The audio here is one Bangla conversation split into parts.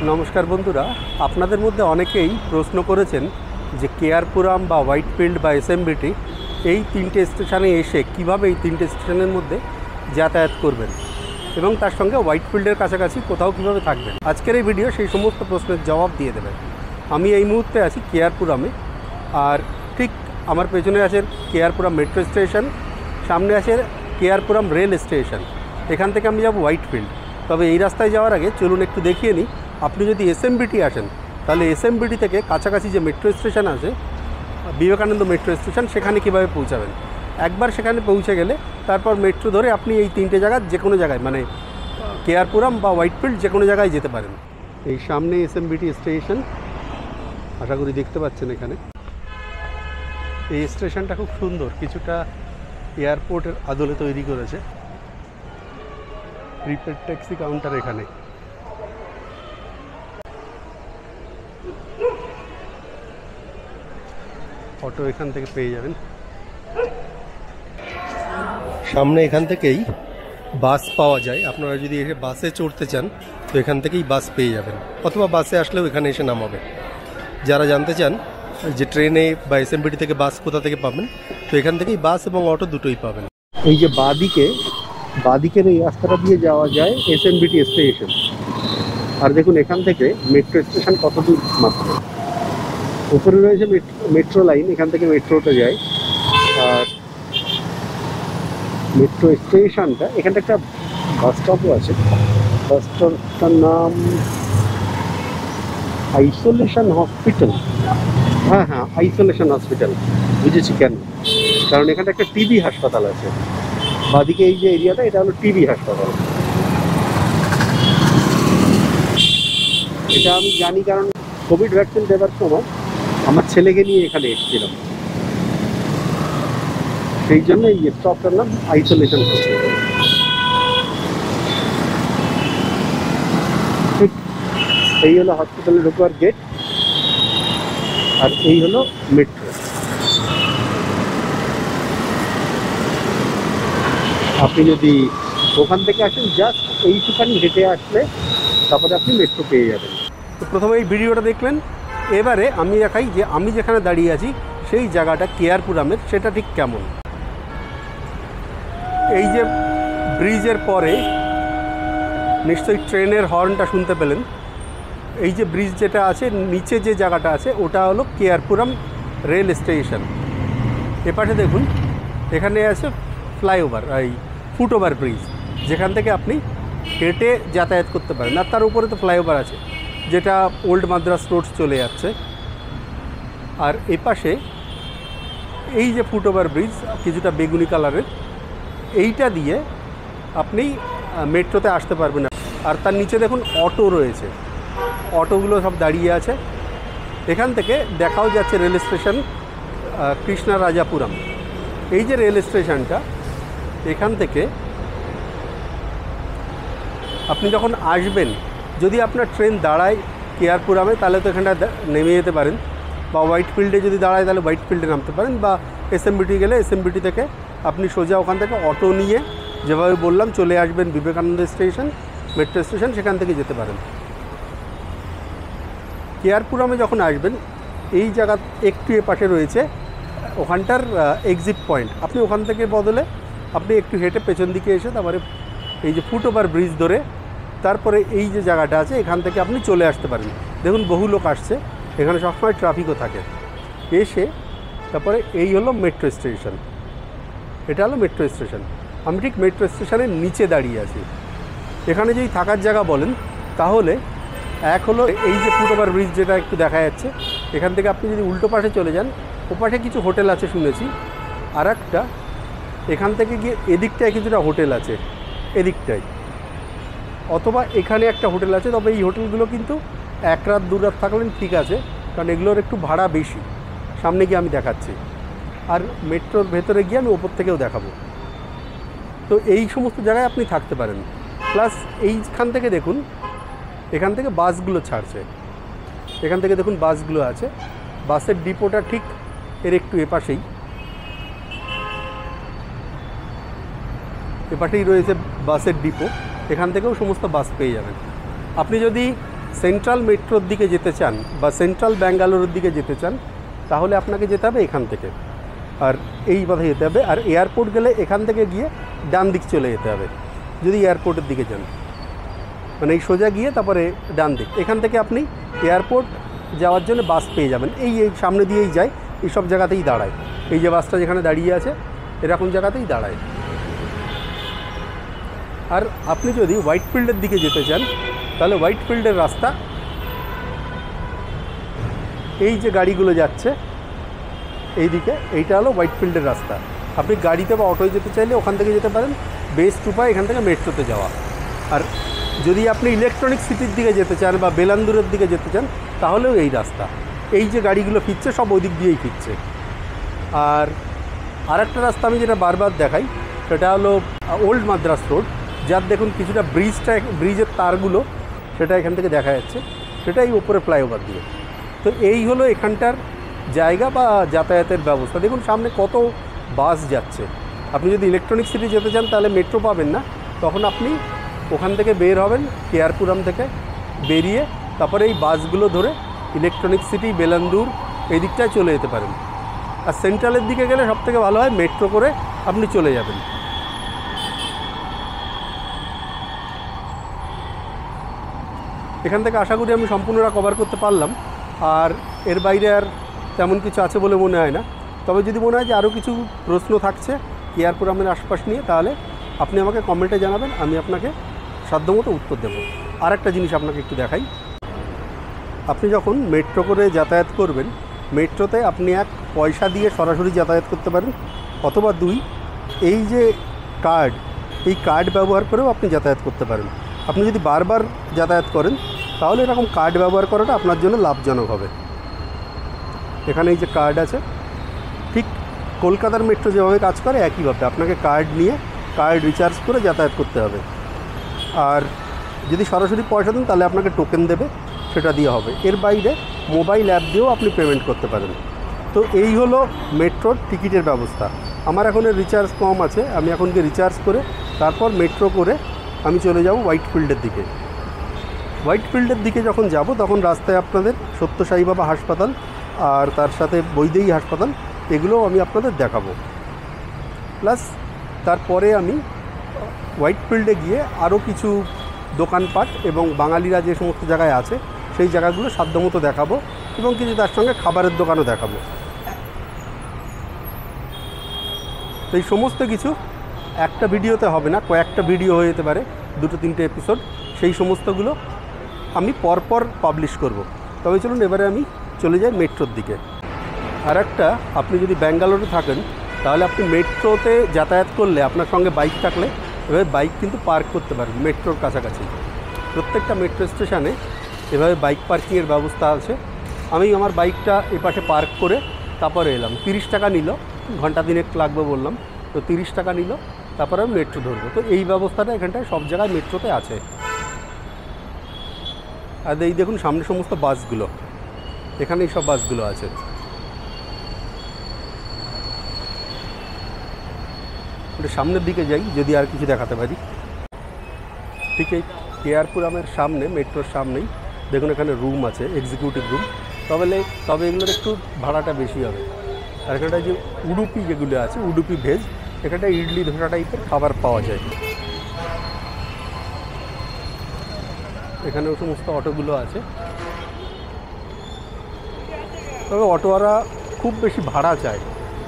নমস্কার বন্ধুরা, আপনাদের মধ্যে অনেকেই প্রশ্ন করেছেন যে কেআরপুরাম বা হোয়াইটফিল্ড বা এসএমবিটি এই তিনটে স্টেশনে এসে কিভাবে এই তিনটে স্টেশনের মধ্যে যাতায়াত করবেন এবং তার সঙ্গে হোয়াইটফিল্ডের কাছাকাছি কোথাও কিভাবে থাকবেন। আজকের এই ভিডিও সেই সমস্ত প্রশ্নের জবাব দিয়ে দেবেন। আমি এই মুহূর্তে আছি কেআরপুরামে, আর ঠিক আমার পেছনে আছে কেআরপুরাম মেট্রো স্টেশন, সামনে আছে কেআরপুরাম রেল স্টেশন। এখান থেকে আমি যাব হোয়াইটফিল্ড। তবে এই রাস্তায় যাওয়ার আগে চলুন একটু দেখিয়ে নিই, আপনি যদি এসএমবিটি আসেন তাহলে এসএমবিটি থেকে কাছাকাছি যে মেট্রো স্টেশন আছে বিবেকানন্দ মেট্রো স্টেশন, সেখানে কীভাবে পৌঁছাবেন। একবার সেখানে পৌঁছে গেলে তারপর মেট্রো ধরে আপনি এই তিনটে জায়গার যে কোনো জায়গায়, মানে কেআরপুরাম বা হোয়াইটফিল্ড যে কোনো জায়গায় যেতে পারেন। এই সামনে এসএমবিটি স্টেশন, আশা করি দেখতে পাচ্ছেন। এখানে এই স্টেশনটা খুব সুন্দর, কিছুটা এয়ারপোর্টের আদলে তৈরি করেছে। প্রিপেড ট্যাক্সি কাউন্টার এখানে। অটো এখান থেকে পেয়ে যাবেন। সামনে এখান থেকেই বাস পাওয়া যায়, আপনারা যদি এসে বাসে চড়তে চান তো এখান থেকেই বাস পেয়ে যাবেন, অথবা বাসে আসলেও এখানে এসে নামাবে। যারা জানতে চান যে ট্রেনে বা এসএমবিটি থেকে বাস কোথা থেকে পাবেন, তো এখান থেকেই বাস এবং অটো দুটোই পাবেন। এই যে বাঁদিকের এই রাস্তাটা দিয়ে যাওয়া যায় এসএমবিটি স্টেশন। আর দেখুন এখান থেকে মেট্রো স্টেশন কত দূর মাত্র। উপরে রয়েছে মেট্রো লাইন, এখান থেকে মেট্রোটা যায়। আর মেট্রো স্টেশনটা এখানটা একটা বাস স্টপও আছে। বাস স্টপটার নাম আইসোলেশন হসপিটাল। হ্যাঁ, আইসোলেশন হসপিটাল, বুঝেছি কেন, কারণ এখানটা একটা টিবি হাসপাতাল আছে। বাদিকে এই যে এরিয়াটা, এটা হলো টিবি হাসপাতাল। এটা আমি জানি, কারণ কোভিড ভ্যাকসিন দেওয়ার সময় আমার ছেলেকে নিয়ে এখানে এসেছিলাম, সেই জন্য এই স্টপটার নাম আইসোলেশন হসপিটাল। ঠিক এই হলো হসপিটালে ঢোকার গেট, আর এই হলো মেট্রো। আপনি যদি ওখান থেকে আসেন, জাস্ট এইটুখানি হেঁটে আসলে তারপরে আপনি মেট্রো পেয়ে যাবেন। তো প্রথমে এই ভিডিওটা দেখলেন, এবারে আমি দেখাই যে আমি যেখানে দাঁড়িয়ে আছি সেই জায়গাটা কেআরপুরামের, সেটা ঠিক কেমন। এই যে ব্রিজের পরে নিশ্চয়ই ট্রেনের হর্নটা শুনতে পেলেন। এই যে ব্রিজ যেটা আছে, নিচে যে জায়গাটা আছে ওটা হলো কেআরপুরাম রেল স্টেশন। এপাশে দেখুন এখানে আছে ফ্লাইওভার, এই ফুটওভার ব্রিজ, যেখান থেকে আপনি হেঁটে যাতায়াত করতে পারেন। আর তার উপরে তো ফ্লাইওভার আছে, যেটা ওল্ড মাদ্রাস রোড চলে যাচ্ছে। আর এপাশে এই যে ফুটওভার ব্রিজ, কিছুটা বেগুনি কালারের, এইটা দিয়ে আপনি মেট্রোতে আসতে পারবেন। আর তার নিচে দেখুন অটো রয়েছে, অটোগুলো সব দাঁড়িয়ে আছে। এখান থেকে দেখাও যাচ্ছে রেল স্টেশন কৃষ্ণরাজাপুরম। এই যে রেল স্টেশনটা, এখান থেকে আপনি যখন আসবেন, যদি আপনার ট্রেন দাঁড়ায় কেআরপুরামে তাহলে তো এখানটা নেমে যেতে পারেন, বা হোয়াইটফিল্ডে যদি দাঁড়ায় তাহলে হোয়াইটফিল্ডে নামতে পারেন, বা এসএমবিটি গেলে এসএমবিটি থেকে আপনি সোজা ওখান থেকে অটো নিয়ে যেভাবে বললাম চলে আসবেন বিবেকানন্দ স্টেশন, মেট্রো স্টেশন, সেখান থেকে যেতে পারেন। কেআরপুরামে যখন আসবেন, এই জায়গা একটু এপাশে রয়েছে ওখানটার এক্সিট পয়েন্ট। আপনি ওখান থেকে বদলে আপনি একটু হেঁটে পেছন দিকে এসে তারপরে এই যে ফুটওভার ব্রিজ ধরে তারপরে এই যে জায়গাটা আছে এখান থেকে আপনি চলে আসতে পারেন। দেখুন বহু লোক আসছে, এখানে সবসময় ট্রাফিকও থাকে। এসে তারপরে এই হলো মেট্রো স্টেশন, এটা হলো মেট্রো স্টেশন। আমি ঠিক মেট্রো স্টেশনের নিচে দাঁড়িয়ে আছি। এখানে যদি থাকার জায়গা বলেন তাহলে এক হলো এই যে ফুটওভার ব্রিজ যেটা একটু দেখা যাচ্ছে, এখান থেকে আপনি যদি উল্টো পাশে চলে যান, ওপাশে কিছু হোটেল আছে শুনেছি। আর একটা এখান থেকে গিয়ে এদিকটায় কিছুটা হোটেল আছে, এদিকটায়, অথবা এখানে একটা হোটেল আছে। তবে এই হোটেলগুলো কিন্তু এক রাত দু রাত থাকলেন ঠিক আছে, কারণ এগুলোর একটু ভাড়া বেশি। সামনে গিয়ে আমি দেখাচ্ছি, আর মেট্রোর ভেতরে গিয়ে আমি ওপর থেকেও দেখাবো। তো এই সমস্ত জায়গায় আপনি থাকতে পারেন। প্লাস এইখান থেকে দেখুন, এখান থেকে বাসগুলো ছাড়ছে, এখান থেকে দেখুন বাসগুলো আছে। বাসের ডিপোটা ঠিক এর একটু এপাশেই, এপাশেই রয়েছে বাসের ডিপো। এখান থেকেও সমস্ত বাস পেয়ে যাবেন। আপনি যদি সেন্ট্রাল মেট্রোর দিকে যেতে চান বা সেন্ট্রাল ব্যাঙ্গালোরের দিকে যেতে চান তাহলে আপনাকে যেতে হবে এখান থেকে, আর এই পথে যেতে হবে। আর এয়ারপোর্ট গেলে এখান থেকে গিয়ে ডান দিক চলে যেতে হবে যদি এয়ারপোর্টের দিকে যান, মানে এই সোজা গিয়ে তারপরে ডান দিক। এখান থেকে আপনি এয়ারপোর্ট যাওয়ার জন্য বাস পেয়ে যাবেন, এই সামনে দিয়েই যায়, এই সব জায়গাতেই দাঁড়ায়। এই যে বাসটা যেখানে দাঁড়িয়ে আছে এরকম জায়গাতেই দাঁড়ায়। আর আপনি যদি হোয়াইট ফিল্ডের দিকে যেতে চান তাহলে হোয়াইট ফিল্ডের রাস্তা, এই যে গাড়িগুলো যাচ্ছে এই দিকে, এইটা হলো হোয়াইট ফিল্ডের রাস্তা। আপনি গাড়িতে বা অটোয় যেতে চাইলে ওখান থেকে যেতে পারেন, বেস্ট উপায় এখান থেকে মেট্রোতে যাওয়া। আর যদি আপনি ইলেকট্রনিক সিটির দিকে যেতে চান বা বেলান্দুরের দিকে যেতে চান তাহলেও এই রাস্তা, এই যে গাড়িগুলো ফিরছে সব ওই দিক দিয়েই ফিরছে। আর আরেকটা রাস্তা আমি যেটা বারবার দেখাই সেটা হলো ওল্ড মাদ্রাস রোড, যার দেখুন কিছুটা ব্রিজের তারগুলো সেটা এখান থেকে দেখা যাচ্ছে, সেটাই ওপরে ফ্লাইওভার দিয়ে। তো এই হলো এখানটার জায়গা বা যাতায়াতের ব্যবস্থা। দেখুন সামনে কত বাস যাচ্ছে। আপনি যদি ইলেকট্রনিক সিটি যেতে চান তাহলে মেট্রো পাবেন না, তখন আপনি ওখান থেকে বের হবেন কেয়ারপুরাম থেকে, বেরিয়ে তারপরে এই বাসগুলো ধরে ইলেকট্রনিক সিটি বেলান্দুর এই দিকটায় চলে যেতে পারেন। আর সেন্ট্রালের দিকে গেলে সবথেকে ভালো হয় মেট্রো করে আপনি চলে যাবেন। এখান থেকে আশা করি আমি সম্পূর্ণটা কভার করতে পারলাম, আর এর বাইরে আর তেমন কিছু আছে বলে মনে হয় না। তবে যদি মনে হয় যে আরও কিছু প্রশ্ন থাকছে কেয়ারপুরামের আশপাশ নিয়ে তাহলে আপনি আমাকে কমেন্টে জানাবেন, আমি আপনাকে সাধ্যমতো উত্তর দেব। আর একটা জিনিস আপনাকে একটু দেখাই, আপনি যখন মেট্রো করে যাতায়াত করবেন, মেট্রোতে আপনি এক পয়সা দিয়ে সরাসরি যাতায়াত করতে পারেন, অথবা দুই এই যে কার্ড, এই কার্ড ব্যবহার করেও আপনি যাতায়াত করতে পারেন। আপনি যদি বারবার যাতায়াত করেন তাহলে এরকম কার্ড ব্যবহার করাটা আপনার জন্য লাভজনক হবে। এখানে এই যে কার্ড আছে, ঠিক কলকাতার মেট্রো যেভাবে কাজ করে একইভাবে আপনাকে কার্ড নিয়ে কার্ড রিচার্জ করে যাতায়াত করতে হবে। আর যদি সরাসরি পয়সা দেন তাহলে আপনাকে টোকেন দেবে, সেটা দিয়ে হবে। এর বাইরে মোবাইল অ্যাপ দিয়েও আপনি পেমেন্ট করতে পারেন। তো এই হলো মেট্রোর টিকিটের ব্যবস্থা। আমার এখন রিচার্জ কম আছে, আমি এখন গিয়ে রিচার্জ করে তারপর মেট্রো করে আমি চলে যাব হোয়াইট ফিল্ডের দিকে। হোয়াইট ফিল্ডের দিকে যখন যাব তখন রাস্তায় আপনাদের সত্য সাই বাবা হাসপাতাল আর তার সাথে বৈদেহী হাসপাতাল এগুলোও আমি আপনাদের দেখাবো। প্লাস তারপরে আমি হোয়াইট ফিল্ডে গিয়ে আরও কিছু দোকানপাট এবং বাঙালিরা যে সমস্ত জায়গায় আছে সেই জায়গাগুলো সাধ্যমতো দেখাবো, এবং কিছু তার সঙ্গে খাবারের দোকানও দেখাবো। তো এই সমস্ত কিছু একটা ভিডিওতে হবে না, কয়েকটা ভিডিও হয়ে যেতে পারে, 2-3টে এপিসোড, সেই সমস্তগুলো আমি পরপর পাবলিশ করব। তবে চলুন এবারে আমি চলে যাই মেট্রোর দিকে। আর একটা, আপনি যদি ব্যাঙ্গালোরে থাকেন তাহলে আপনি মেট্রোতে যাতায়াত করলে আপনার সঙ্গে বাইক থাকলে এভাবে বাইক কিন্তু পার্ক করতে পারেন মেট্রোর কাছাকাছি। প্রত্যেকটা মেট্রো স্টেশনে এভাবে বাইক পার্কিংয়ের ব্যবস্থা আছে। আমি আমার বাইকটা এপাশে পার্ক করে তারপরে এলাম। 30 টাকা নিল, ঘন্টা দিনেক লাগবে বললাম, তো 30 টাকা নিল, তারপরে আমি মেট্রো ধরবো। তো এই ব্যবস্থাটা এখানটায় সব জায়গায় মেট্রোতে আছে। আর এই দেখুন সামনে সমস্ত বাসগুলো, এখানে এই সব বাসগুলো আছে। ওটা সামনের দিকে যাই যদি আর কিছু দেখাতে পারি। ঠিক এই কেয়ারপুরামের সামনে, মেট্রোর সামনেই দেখুন এখানে রুম আছে, এক্সিকিউটিভ রুম। তবে এগুলোর একটু ভাড়াটা বেশি হবে। আর এখানটায় যে উডুপি যেগুলো আছে, উডুপি ভেজ, এখানটায় ইডলি ধোসা টাইপের খাবার পাওয়া যায়। এখানেও সমস্ত অটোগুলো আছে, তবে অটোওয়ালা খুব বেশি ভাড়া চায়,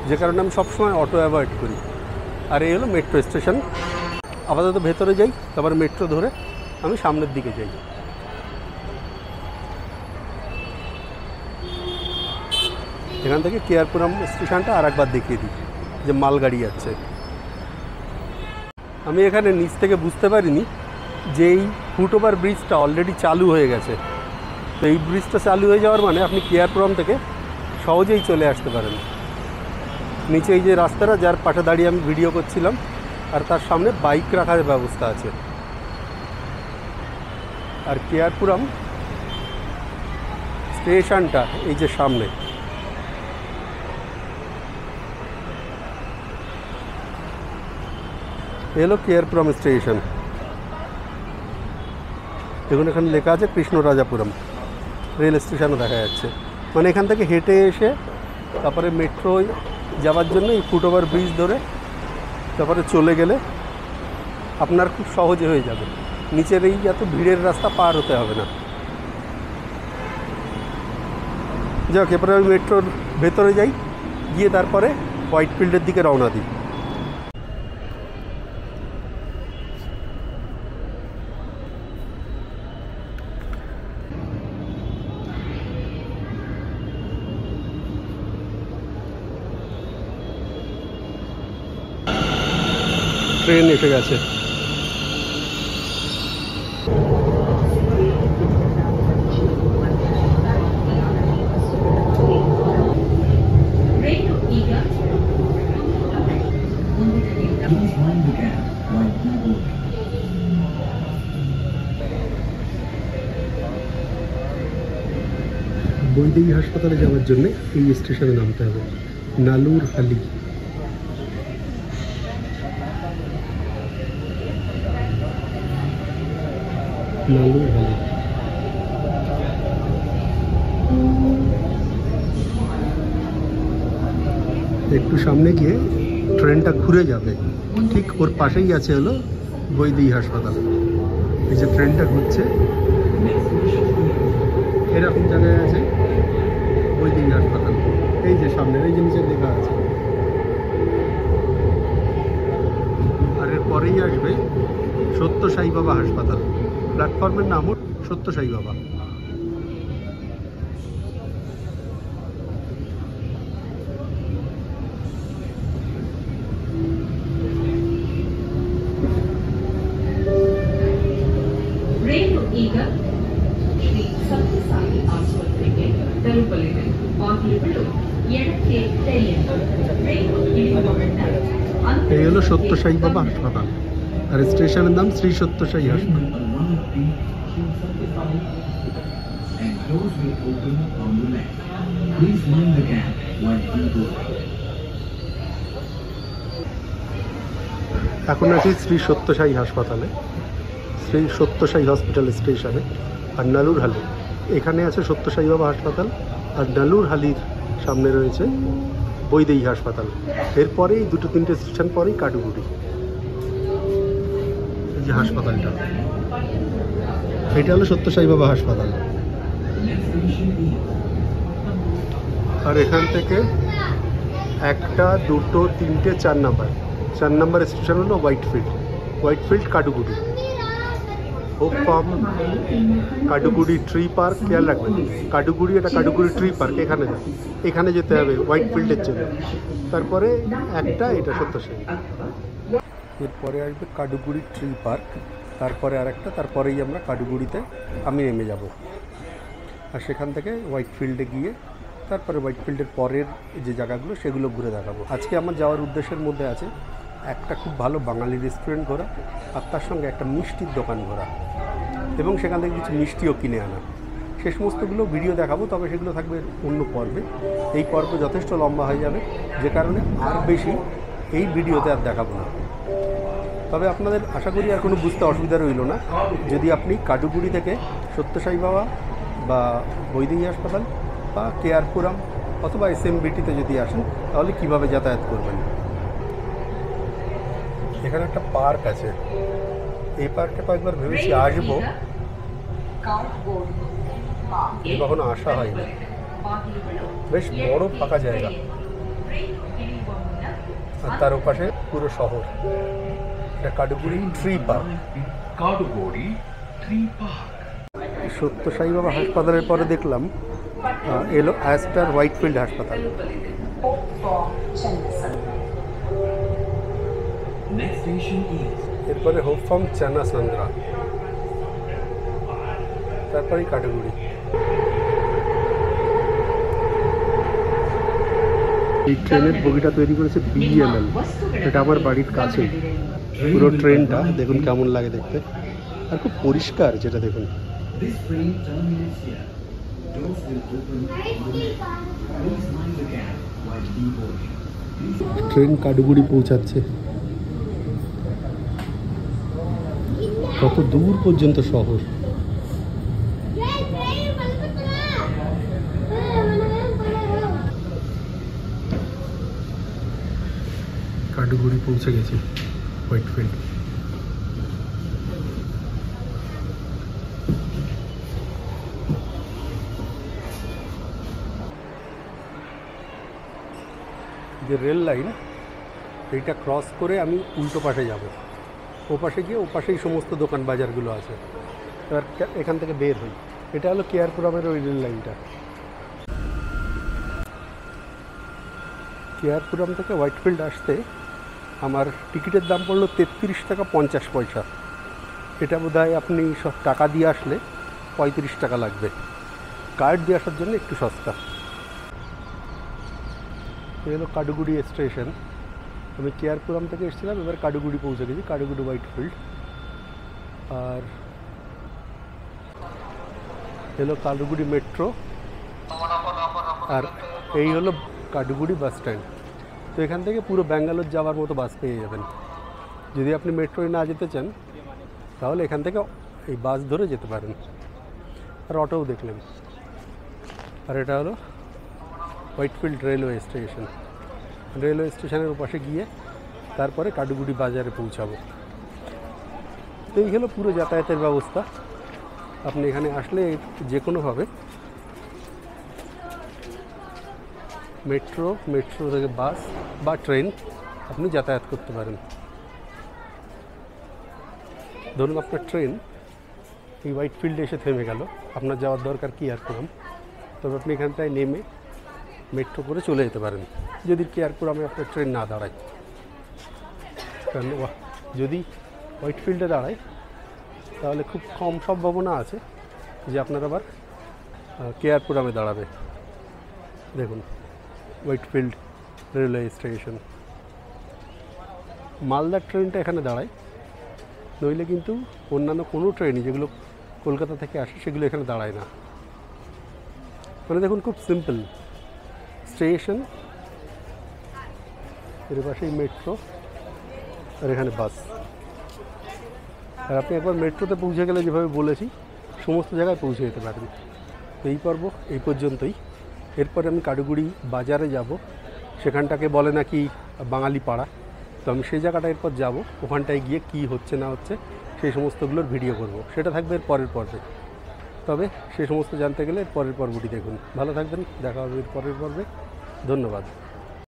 যে কারণে আমি সবসময় অটো অ্যাভয়েড করি। আর এই হলো মেট্রো স্টেশন। আপাতত ভেতরে যাই, তারপর মেট্রো ধরে আমি সামনের দিকে যাই। এখান থেকে কেয়ারপুরাম স্টেশনটা আর একবার দেখিয়ে দিই যে মালগাড়ি যাচ্ছে। আমি এখানে নিচ থেকে বুঝতে পারিনি যে এই ফুটওভার ব্রিজটা অলরেডি চালু হয়ে গেছে। তো এই ব্রিজটা চালু হয়ে যাওয়ার মানে আপনি কেয়ারপুরাম থেকে সহজেই চলে আসতে পারেন। নিচে এই যে রাস্তাটা, যার পাশে দাঁড়িয়ে আমি ভিডিও করছিলাম, আর তার সামনে বাইক রাখার ব্যবস্থা আছে। আর কেয়ারপুরাম স্টেশনটা এই যে সামনে, এলো কেয়ারপুরাম স্টেশন। দেখুন এখানে লেখা আছে কৃষ্ণরাজাপুরম, রেল স্টেশনও দেখা যাচ্ছে। মানে এখান থেকে হেঁটে এসে তারপরে মেট্রো যাওয়ার জন্য এই ফুটওভার ব্রিজ ধরে তারপরে চলে গেলে আপনার খুব সহজে হয়ে যাবে, নিচের এই এত ভিড়ের রাস্তা পার হতে হবে না। যাক, এরপরে আমি মেট্রোর ভেতরে যাই, গিয়ে তারপরে হোয়াইট ফিল্ডের দিকে রওনা দিই। ট্রেন এসে গেছে। বৈদেহী হাসপাতালে যাওয়ার জন্য এই স্টেশনে নামতে হবে, নালুর হালি। নালুর হালি একটু সামনে গিয়ে ট্রেনটা ঘুরে যাবে, ঠিক ওর পাশেই আছে হলো বৈদেহী হাসপাতাল। এই যে ট্রেনটা ঘুরছে এরকম জায়গায় আছে বৈদেহী হাসপাতাল। এই যে সামনে, এই যে নিচে লেখা আছে। আর এর পরেই আসবে সত্য সাই বাবা হাসপাতাল। প্ল্যাটফর্মের নাম সত্য সাই বাবা। এই হলো সত্য সাই বাবা হাসপাতাল, আর স্টেশনের নাম শ্রী সত্য সাই হাসপাতাল। এখন আছি শ্রী সত্য সাই হাসপাতালে, শ্রী সত্য সাই হসপিটাল স্টেশনে। আর নালুর হালি, এখানে আছে সত্য সাই বাবা হাসপাতাল, আর নালুর হালির সামনে রয়েছে বৈদেহী হাসপাতাল। এরপরেই 2-3টে স্টেশন পরেই কাডুগুড়ি। এই যে হাসপাতালটা, এটা হলো সত্য সাই বাবা হাসপাতাল। আর এখান থেকে 1, 2, 3, 4 নাম্বার স্টেশন হলো হোয়াইটফিল্ড কাডুগুড়ি। হোপ ফার্ম, কাডুগুড়ি ট্রি পার্ক, খেয়াল রাখবেন কাডুগুড়ি, এটা কাডুগুড়ি ট্রি পার্ক, এখানে যেতে হবে হোয়াইটফিল্ডের জন্য। তারপরে এটা সত্য সাই। এরপরে আসবে কাডুগুড়ি ট্রি পার্ক, তারপরে আরেকটা, তারপরেই আমরা কাডুগুড়িতে আমি নেমে যাব। আর সেখান থেকে হোয়াইটফিল্ডে গিয়ে তারপরে হোয়াইটফিল্ডের পরের যে জায়গাগুলো সেগুলো ঘুরে দেখাবো। আজকে আমার যাওয়ার উদ্দেশ্যের মধ্যে আছে একটা খুব ভালো বাঙালি রেস্টুরেন্ট ঘোরা, আর তার সঙ্গে একটা মিষ্টির দোকান ঘোরা, এবং সেখান থেকে কিছু মিষ্টিও কিনে আনা। সে সমস্তগুলো ভিডিও দেখাবো, তবে সেগুলো থাকবে অন্য পর্বে। এই পর্ব যথেষ্ট লম্বা হয়ে যাবে, যে কারণে আর বেশি এই ভিডিওতে আর দেখাবো না। তবে আপনাদের আশা করি আর কোনো বুঝতে অসুবিধা রইল না, যদি আপনি কাডুগুড়ি থেকে সত্য সাই বাবা বা বৈদেহী হাসপাতাল বা কেআরপুরম অথবা SMBTতে যদি আসেন, তাহলে কিভাবে যাতায়াত করবেন। এখানে একটা পার্ক আছে, এই পার্কে কয়েকবার ভেবেছি আসবো, কখনো আসা হয়নি। বেশ বড় ফাঁকা জায়গা, আর তার ওপাশে পুরো শহর। এটা কাডুগুড়ি ট্রি পার্ক। সত্য সাই বাবা হাসপাতালের পরে দেখলাম এলো অ্যাস্টার হোয়াইটফিল্ড হাসপাতাল। এরপরে হোপ ফার্ম চান্নাসান্দ্রা, তারপরে কাডুগুড়ি। এই ট্রেনের বগিটা তৈরি করেছে BEML, এটা আমার বাড়ির কাছেই। পুরো ট্রেনটা দেখুন কেমন লাগে দেখতে, আর খুব পরিষ্কার, যেটা দেখুন। ট্রেন কাডুগুড়ি পৌঁছাচ্ছে। কত দূর পর্যন্ত শহর। কাডুগুড়ি পৌঁছে গেছি, হোয়াইটফিল্ড। যে রেল লাইন, এইটা ক্রস করে আমি উল্টো পাশে যাব, ও পাশে গিয়ে ও পাশেই সমস্ত দোকান বাজারগুলো আছে। এবার এখান থেকে বের হই। এটা হলো কেয়ারপুরামের ওই রেল লাইনটা। কেয়ারপুরাম থেকে হোয়াইটফিল্ড আসতে আমার টিকিটের দাম পড়লো 33 টাকা 50 পয়সা। এটা বোধহয় আপনি সব টাকা দিয়ে আসলে 35 টাকা লাগবে, কার্ড দিয়ে আসার জন্য একটু সস্তা। এই হলো কাডুগুড়ি স্টেশন। আমি কেয়ারপুরাম থেকে এসেছিলাম, এবার কাডুগুড়ি পৌঁছে গেছি, কাডুগুড়ি হোয়াইটফিল্ড। আর হলো কাডুগুড়ি মেট্রো, আর এই হলো কাডুগুড়ি বাস স্ট্যান্ড। তো এখান থেকে পুরো ব্যাঙ্গালোর যাওয়ার মতো বাস পেয়ে যাবেন। যদি আপনি মেট্রোয় না যেতে চান তাহলে এখান থেকে এই বাস ধরে যেতে পারেন, আর অটোও দেখলেন। আর এটা হলো হোয়াইটফিল্ড রেলওয়ে স্টেশন। রেলওয়ে স্টেশনের ওপাশে গিয়ে তারপরে কাডুগুড়ি বাজারে পৌঁছাবো। তো এই হলো পুরো যাতায়াতের ব্যবস্থা। আপনি এখানে আসলে যে কোনোভাবে মেট্রো থেকে বাস বা ট্রেন আপনি যাতায়াত করতে পারেন। ধরুন আপনার ট্রেন এই হোয়াইটফিল্ডে এসে থেমে গেল, আপনার যাওয়ার দরকার কেয়ারপুরাম, তবে আপনি এখানটায় নেমে মেট্রো করে চলে যেতে পারেন, যদি কেয়ারপুরামে আপনার ট্রেন না দাঁড়ায়। কারণ যদি হোয়াইটফিল্ডে দাঁড়ায় তাহলে খুব কম সম্ভাবনা আছে যে আপনার আবার কেয়ারপুরামে দাঁড়াবে। দেখুন হোয়াইটফিল্ড রেলওয়ে স্টেশন। মালদার ট্রেনটা এখানে দাঁড়ায়, নইলে কিন্তু অন্যান্য কোনো ট্রেনই যেগুলো কলকাতা থেকে আসে সেগুলো এখানে দাঁড়ায় না। মানে দেখুন খুব সিম্পল স্টেশন, এর পাশেই মেট্রো, আর এখানে বাস। আর আপনি একবার মেট্রোতে পৌঁছে গেলে যেভাবে বলেছি সমস্ত জায়গায় পৌঁছে যেতে পারেন। তো এই পর্ব এই পর্যন্তই। এরপরে আমি কাডুগুড়ি বাজারে যাব, সেখানটাকে বলে নাকি বাঙালি পাড়া। তো আমি সেই জায়গাটা এরপর যাব, ওখানটায় গিয়ে কি হচ্ছে না হচ্ছে সেই সমস্তগুলোর ভিডিও করব, সেটা থাকবে এর পরের পর্বে। তবে সে সমস্ত জানতে গেলে এর পরের পর্বটি দেখুন। ভালো থাকবেন, দেখা হবে এর পরের পর্বে। ধন্যবাদ।